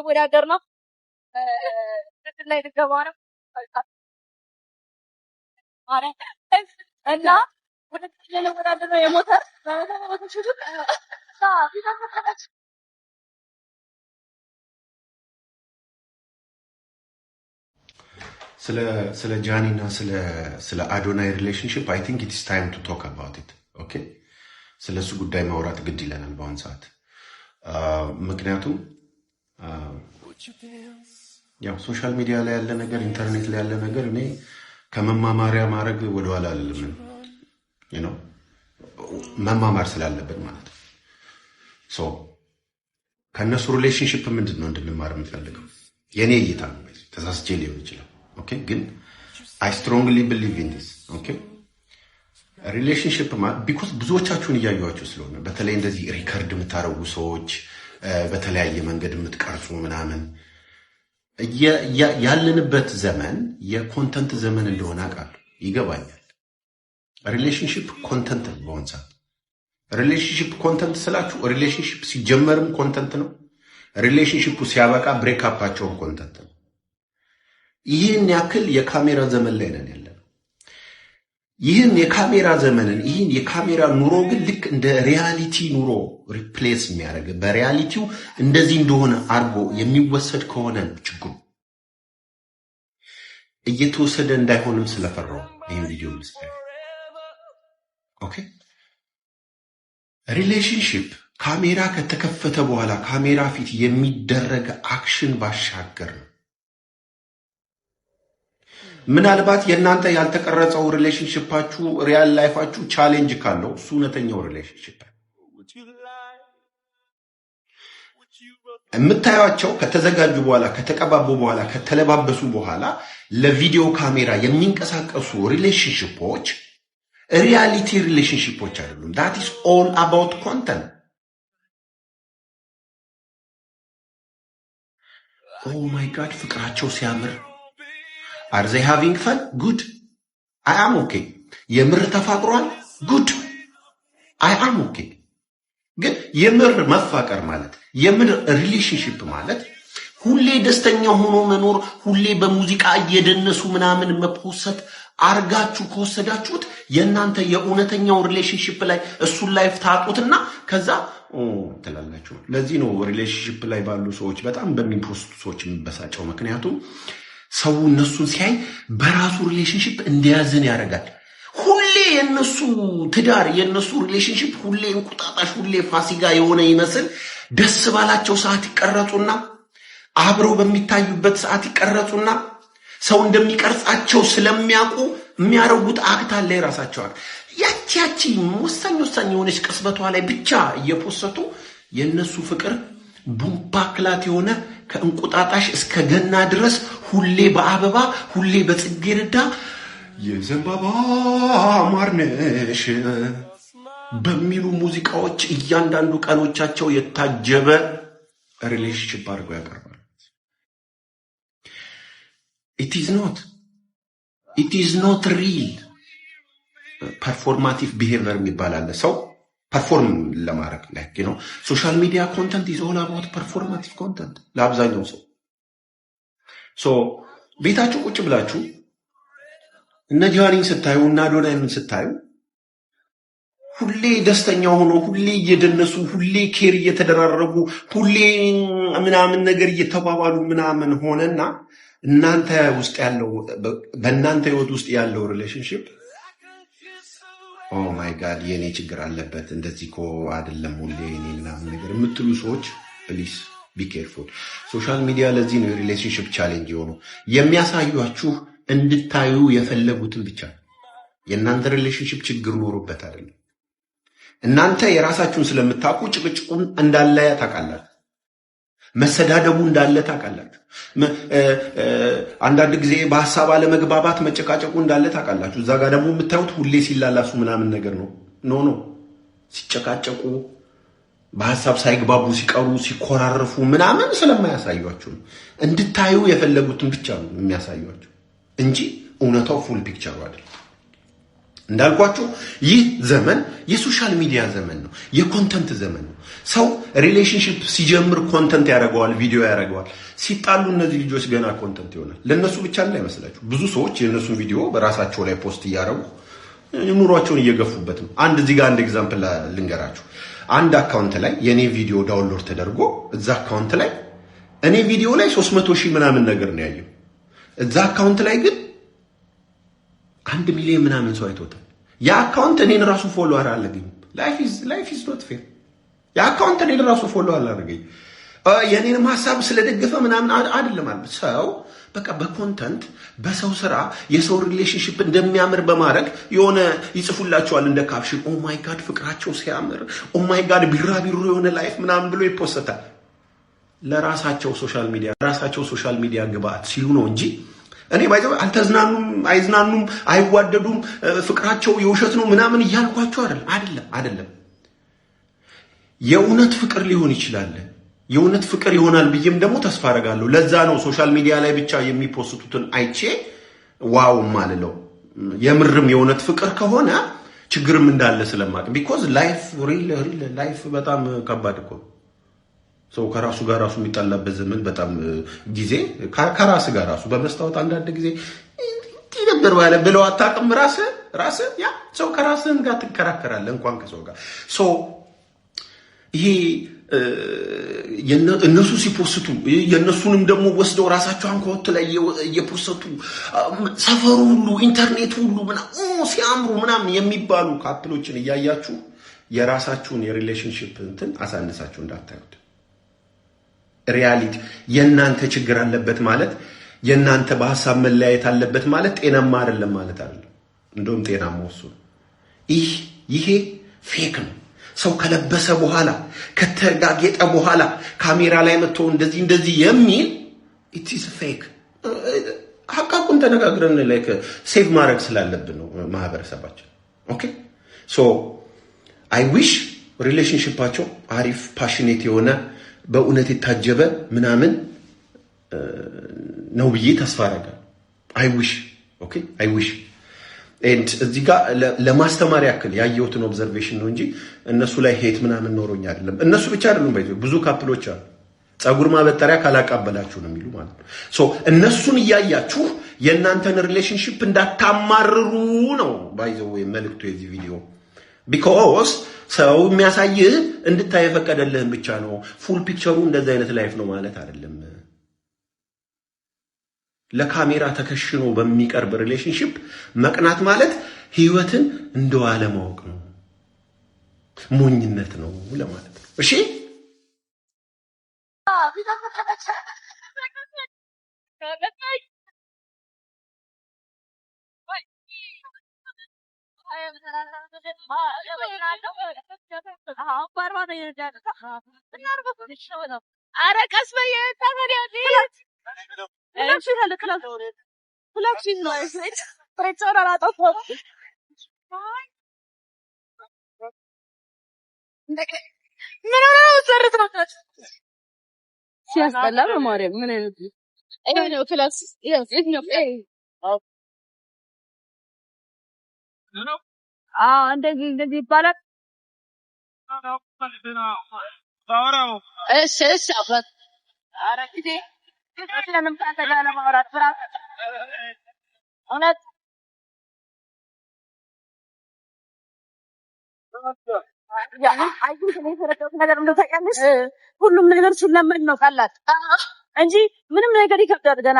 ወዳደር ነው ላይ ልገባ ነው አረ እና ወደ ወዳደር ነው የሞተር ስለ ጃኒና ስለ አዶናይ ሪሌሽንሺፕ አይ ቲንክ ኢትስ ታይም ቱ ቶክ አባውት ኢት ኦኬ። ስለሱ ጉዳይ ማውራት ግድ ይለናል በአሁን ሰዓት። ምክንያቱም ያው ሶሻል ሚዲያ ላይ ያለ ነገር ኢንተርኔት ላይ ያለ ነገር እኔ ከመማማሪያ ማድረግ ወደኋላ አልልም ነው መማማር ስላለበት ማለት ነው። ሶ ከነሱ ሪሌሽንሺፕ ምንድነው እንድንማር የምፈልገው የኔ እይታ ነው። ተሳስቼ ሊሆን ይችላል ኦኬ፣ ግን I strongly believe in this ኦኬ። ሪሌሽንሺፕ ማለት ቢኮዝ ብዙዎቻችሁን እያዩዋችሁ ስለሆነ በተለይ እንደዚህ ሪከርድ የምታረጉ ሰዎች በተለያየ መንገድ የምትቀርጹ ምናምን ያለንበት ዘመን የኮንተንት ዘመን እንደሆነ አውቃለሁ፣ ይገባኛል። ሪሌሽንሺፕ ኮንተንት ነው። በአሁን ሰዓት ሪሌሽንሺፕ ኮንተንት ስላችሁ ሪሌሽንሺፕ ሲጀመርም ኮንተንት ነው፣ ሪሌሽንሺፑ ሲያበቃ ብሬክአፓቸውም ኮንተንት ነው። ይህን ያክል የካሜራ ዘመን ላይ ነን ያለነው። ይህን የካሜራ ዘመንን ይህን የካሜራ ኑሮ ግን ልክ እንደ ሪያሊቲ ኑሮ ሪፕሌስ የሚያደርግ በሪያሊቲው እንደዚህ እንደሆነ አድርጎ የሚወሰድ ከሆነ ችግሩ እየተወሰደ እንዳይሆንም ስለፈራው ይህን ቪዲዮ ምስል ኦኬ። ሪሌሽንሺፕ ካሜራ ከተከፈተ በኋላ ካሜራ ፊት የሚደረግ አክሽን ባሻገር ነው። ምናልባት የእናንተ ያልተቀረጸው ሪሌሽንሺፓችሁ ሪያል ላይፋችሁ ቻሌንጅ ካለው እሱ እውነተኛው ሪሌሽንሺፕ የምታዩቸው ከተዘጋጁ በኋላ ከተቀባቡ በኋላ ከተለባበሱ በኋላ ለቪዲዮ ካሜራ የሚንቀሳቀሱ ሪሌሽንሺፖች ሪያሊቲ ሪሌሽንሺፖች አይደሉም። that is all about content. oh my god ፍቅራቸው ሲያምር are they having fun? good. I am okay. የምር ተፋቅሯል? good. I am okay. ግን የምር መፋቀር ማለት የምር ሪሌሽንሺፕ ማለት ሁሌ ደስተኛ ሆኖ መኖር፣ ሁሌ በሙዚቃ እየደነሱ ምናምን መፖሰት አርጋችሁ ከወሰዳችሁት የእናንተ የእውነተኛው ሪሌሽንሺፕ ላይ እሱን ላይፍ ታጡትና ከዛ ትላላችሁ። ለዚህ ነው ሪሌሽንሺፕ ላይ ባሉ ሰዎች በጣም በሚፖስቱ ሰዎች የሚበሳጨው። ምክንያቱም ሰው እነሱን ሲያይ በራሱ ሪሌሽንሺፕ እንዲያዝን ያደርጋል። ሁሌ የነሱ ትዳር የነሱ ሪሌሽንሺፕ ሁሌ እንቁጣጣሽ ሁሌ ፋሲካ የሆነ ይመስል ደስ ባላቸው ሰዓት ይቀረጹና አብረው በሚታዩበት ሰዓት ይቀረጹና ሰው እንደሚቀርጻቸው ስለሚያውቁ የሚያረጉት አክት አለ፣ የራሳቸው አክት። ያቺ ወሳኝ የሆነች ቅስበቷ ላይ ብቻ እየፖሰቱ የነሱ ፍቅር ቡምባክላት የሆነ ከእንቁጣጣሽ እስከ ገና ድረስ ሁሌ በአበባ ሁሌ በጽጌረዳ የዘንባባ ማርነሽ በሚሉ ሙዚቃዎች እያንዳንዱ ቀኖቻቸው የታጀበ ሪሌሽንሺፕ አድርገው ያቀርባሉ። it is not real. performative behavior የሚባል አለ። ሰው ፐርፎርም ለማድረግ like you know social media content is all about performative content ለአብዛኛው ሰው። so ቤታችሁ ቁጭ ብላችሁ እነ ጃኒን ስታዩ እና አዶናይን ስታዩ ሁሌ ደስተኛ ሆኖ ሁሌ እየደነሱ ሁሌ ኬር እየተደራረጉ ሁሌ ምናምን ነገር እየተባባሉ ምናምን ሆነና እናንተ ውስጥ ያለው በእናንተ ህይወት ውስጥ ያለው ሪሌሽንሺፕ ኦ ማይ ጋድ የኔ ችግር አለበት እንደዚህ እኮ አይደለም ሁሌ እኔ ምናምን ነገር የምትሉ ሰዎች ፕሊዝ ቢ ኬርፉል። ሶሻል ሚዲያ ለዚህ ነው ሪሌሽንሺፕ ቻሌንጅ የሆነው። የሚያሳዩአችሁ እንድታዩ የፈለጉትን ብቻ። የእናንተ ሪሌሽንሺፕ ችግር ኖሮበት አይደለም። እናንተ የራሳችሁን ስለምታውቁ ጭቅጭቁን እንዳለ ታውቃላችሁ፣ መሰዳደቡ እንዳለ ታውቃላችሁ፣ አንዳንድ ጊዜ በሐሳብ አለመግባባት መጨቃጨቁ እንዳለ ታውቃላችሁ። እዛ ጋር ደግሞ የምታዩት ሁሌ ሲላላሱ ምናምን ነገር ነው። ኖ ሲጨቃጨቁ በሐሳብ ሳይግባቡ ሲቀሩ ሲኮራረፉ ምናምን ስለማያሳዩአችሁ እንድታዩ የፈለጉትን ብቻ ነው የሚያሳዩአችሁ እንጂ እውነታው ፉል ፒክቸሩ አይደለም። እንዳልኳችሁ ይህ ዘመን የሶሻል ሚዲያ ዘመን ነው፣ የኮንተንት ዘመን ነው። ሰው ሪሌሽንሺፕ ሲጀምር ኮንተንት ያደርገዋል፣ ቪዲዮ ያደርገዋል። ሲጣሉ እነዚህ ልጆች ገና ኮንተንት ይሆናል። ለነሱ ብቻ እንዳይመስላችሁ፣ ብዙ ሰዎች የነሱን ቪዲዮ በራሳቸው ላይ ፖስት እያደረጉ ኑሯቸውን እየገፉበት ነው። እዚህ ጋር አንድ ኤግዛምፕል ልንገራችሁ። አንድ አካውንት ላይ የኔ ቪዲዮ ዳውንሎድ ተደርጎ እዛ አካውንት ላይ እኔ ቪዲዮ ላይ 300,000 ምናምን ነገር ነው ያየው። እዛ አካውንት ላይ ግን 1 ሚሊዮን ምናምን ሰው አይቶታል። ያ አካውንት እኔን ራሱ ፎሎ አላደረገኝም። ላይፍ ኢዝ ኖት ፌር። ያ አካውንት እኔን ራሱ ፎሎ አላደረገኝ። የኔንም ሀሳብ ስለደገፈ ምናምን አይደለም ማለት ሰው በቃ በኮንተንት በሰው ስራ የሰው ሪሌሽንሺፕ እንደሚያምር በማድረግ የሆነ ይጽፉላቸዋል እንደ ካፕሽን ኦ ማይ ጋድ ፍቅራቸው ሲያምር፣ ኦ ማይ ጋድ ቢራቢሮ የሆነ ላይፍ ምናምን ብሎ ይፖስታል። ለራሳቸው ሶሻል ሚዲያ ግብአት ሲሉ ነው እንጂ እኔ ባይዘው አልተዝናኑም፣ አይዝናኑም፣ አይዋደዱም፣ ፍቅራቸው የውሸት ነው ምናምን እያልኳቸው አይደለም። የእውነት ፍቅር ሊሆን ይችላል። የእውነት ፍቅር ይሆናል ብዬም ደግሞ ተስፋ አደርጋለሁ። ለዛ ነው ሶሻል ሚዲያ ላይ ብቻ የሚፖስቱትን አይቼ ዋው ማለለው። የምርም የእውነት ፍቅር ከሆነ ችግርም እንዳለ ስለማቅ ቢኮዝ ላይፍ በጣም ከባድ እኮ ሰው ከራሱ ጋር ራሱ የሚጣላበት ዘመን በጣም ጊዜ ከራስ ጋር ራሱ በመስታወት አንዳንድ ጊዜ ይነበር ባለ ብለው አታውቅም። ራስ ያ ሰው ከራስህም ጋር ትከራከራለህ እንኳን ከሰው ጋር ይሄ እነሱ ሲፖስቱ የነሱንም ደግሞ ወስደው ራሳቸው አንኮት ላይ እየፖስቱ ሰፈሩ ሁሉ ኢንተርኔት ሁሉ ሲያምሩ ምናምን የሚባሉ ካፕሎችን እያያችሁ የራሳችሁን የሪሌሽንሺፕ እንትን አሳንሳችሁ እንዳታዩት። ሪያሊቲ የእናንተ ችግር አለበት ማለት የእናንተ በሐሳብ መለያየት አለበት ማለት ጤናማ አይደለም ማለት አይደለም። እንደውም ጤናማ ወሱ ይሄ ፌክ ነው። ሰው ከለበሰ በኋላ ከተጋጌጠ በኋላ ካሜራ ላይ መጥቶ እንደዚህ የሚል it is fake። ሐቃቁን ተነጋግረን ላይክ ሴቭ ማድረግ ስላለብን ነው ማህበረሰባችን። ኦኬ ሶ አይ ዊሽ ሪሌሽንሺፓቸው አሪፍ ፓሽኔት የሆነ በእውነት የታጀበ ምናምን ነው ብዬ ተስፋ አደርጋለሁ። አይ ዊሽ ኤንድ እዚህ ጋር ለማስተማር ያክል ያየሁትን ኦብዘርቬሽን ነው እንጂ እነሱ ላይ ሄት ምናምን ኖሮኝ አይደለም። እነሱ ብቻ አይደሉም፣ ብዙ ካፕሎች አሉ ጸጉር ማበጠሪያ ካላቀበላችሁ ነው የሚሉ ማለት ነው። ሶ እነሱን እያያችሁ የእናንተን ሪሌሽንሺፕ እንዳታማርሩ ነው ባይዘው መልእክቱ የዚህ ቪዲዮ። ቢኮዝ ሰው የሚያሳይህ እንድታይ የፈቀደልህን ብቻ ነው። ፉል ፒክቸሩ እንደዚህ አይነት ላይፍ ነው ማለት አይደለም። ለካሜራ ተከሽኖ በሚቀርብ ሪሌሽንሺፕ መቅናት ማለት ህይወትን እንደዋለ ማወቅ ነው፣ ሞኝነት ነው ለማለት ነው። እሺ ሲያስጠላ በማርያም ምን አይነት ነው ክላስ ነው እንደዚህ ይባላል። እሺ አባት ኧረ ጊዜ ለምን ታንተጋ ለማውራት ፍራ እውነት ሁሉም ነገር ስለምን ነው ቀላል እንጂ ምንም ነገር ይከብዳል ገና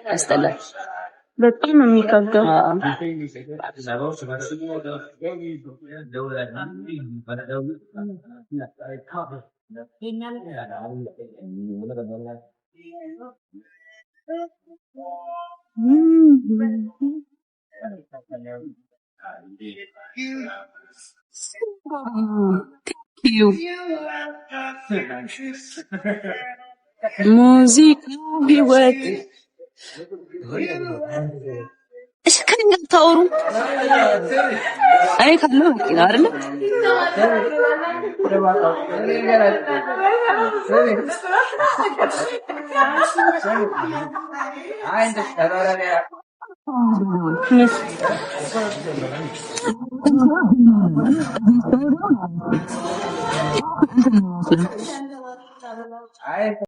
ያስጠላል። በጣም ነው የሚከብደው። ሙዚቃ ህይወት እሺ ከኔ ጋር ታወሩ እኔ ካለው በቂ ነው አይደል?